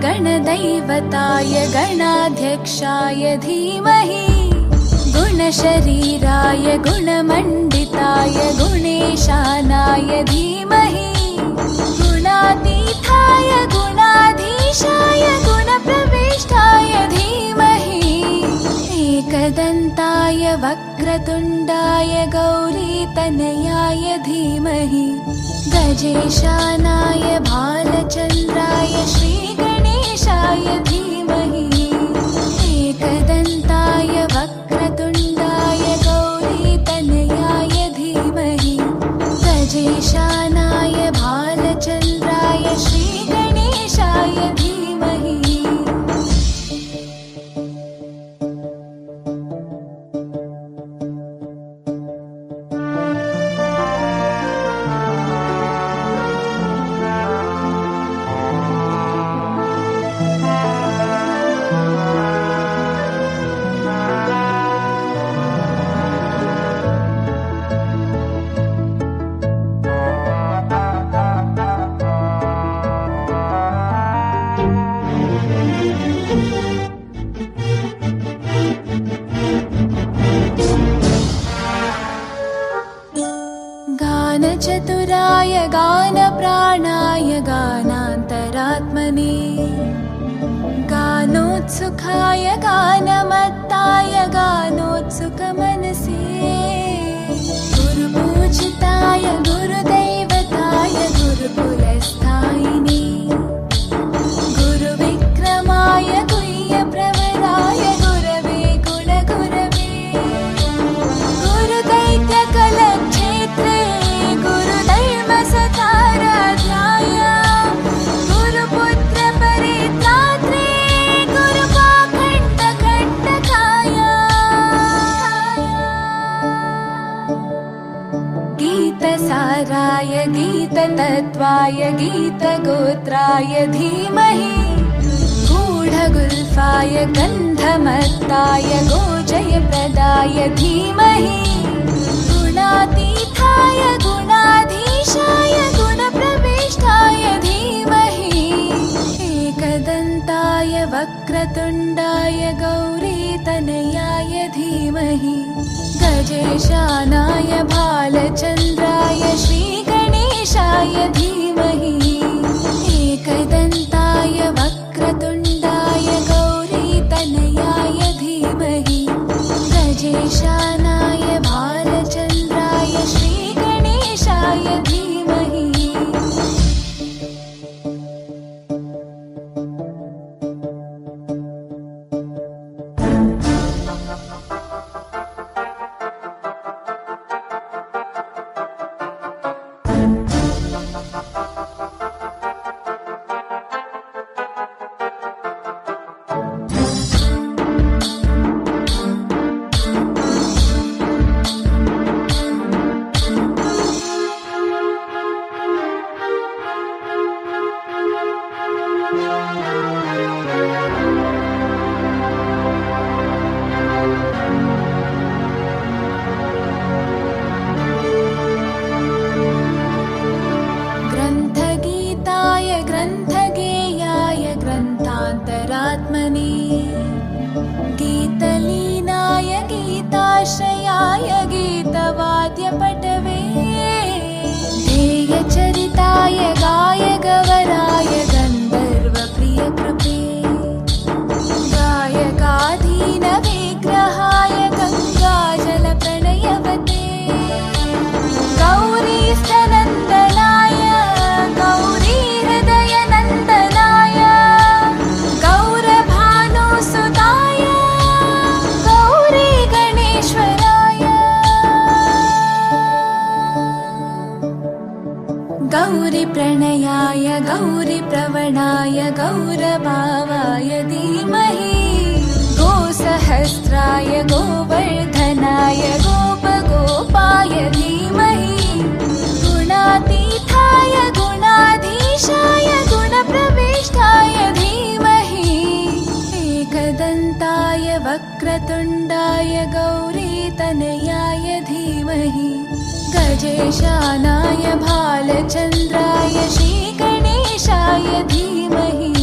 गणदैवताय गणाध्यक्षाय धीमहि गुणशरीराय गुणमण्डिताय गुणेशानाय धीमहि गुणातीताय गुणाधीशाय गुणप्रविष्टाय धीमहि एकदन्ताय वक्रतुण्डाय गौरीतनयाय धीमहि गजेशानाय भालचन्द्राय श्रीगणेशाय धीमहि एकदन्ताय वक्रतुण्डाय गौरीतनयाय धीमहि गजेशानाय भालचन्द्राय श्रीगणेशाय धीमहि गानचतुराय गानप्राणाय गानान्तरात्मने गानोत्सुकाय गानमत्ताय गानोत्सुकमनसे गुरुपूजिताय गुरुदैवताय गुरुकुलस्थायिने गुरुविक्रमाय गुह्यप्रवराय गुरवे गुणगुरवे गुरुदैत्यकलक्षेत्रे गुरुधर्मसताराध्याय गुरुपुत्रपरित्रात्रे गुरुपाखण्डकण्टकाय गीतसाराय गीततत्त्वाय गीतगोत्राय धीमहि गूढगुल्फाय गन्धमत्ताय गोजयप्रदाय धीमहि गुणातीताय गुणाधीशाय गुणप्रविष्टाय धीमहि एकदन्ताय वक्रतुण्डाय गौरीतनयाय धीमहि गजेशानाय भालचन्द्राय श्रीगणेशाय धीमहि एकदन्ताय वक्रतुण्डाय गौरीतनयाय धीमहि गजेशानाय भालचन्द्राय श्रीगणेशाय धीमहि ग्रन्थगीताय ग्रन्थगेयाय ग्रन्थान्तरात्मने गीतलीनाय गीताश्रयाय गीतवाद्यपटवे ध्येयचरिताय गायगवराय गन्धर्वप्रियकृते गायकाधीनविग्रहाय गङ्गाजलप्रणयवते गौरीस्थनन्दनाय गौरीहृदयनन्दनाय गौरभानुसुताय गौरीगणेश्वराय गौरीप्रणयाय गौरीप्रवणाय गौरभावाय धीमहि गोसहस्राय गोवर्धनाय गोपगोपाय धीमहि गुणातीताय गुणाधीशाय गुणप्रविष्टाय धीमहि एकदन्ताय वक्रतुण्डाय गौरीतनयाय धीमहि गजेशानाय भालचन्द्राय श्रीगणेशाय धीमहि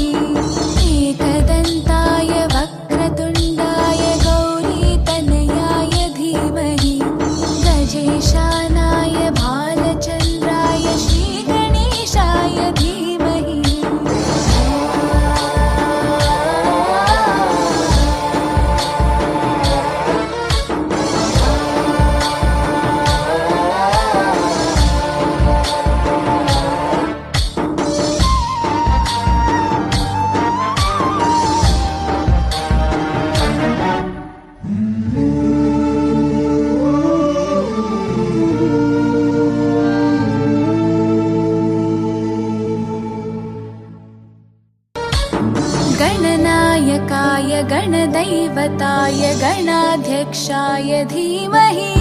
गणनायकाय गणदैवताय गणाध्यक्षाय धीमहि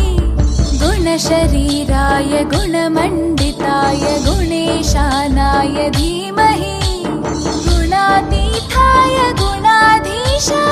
गुणशरीराय गुणमण्डिताय गुणेशानाय धीमहि गुणातीताय गुणाधीशाय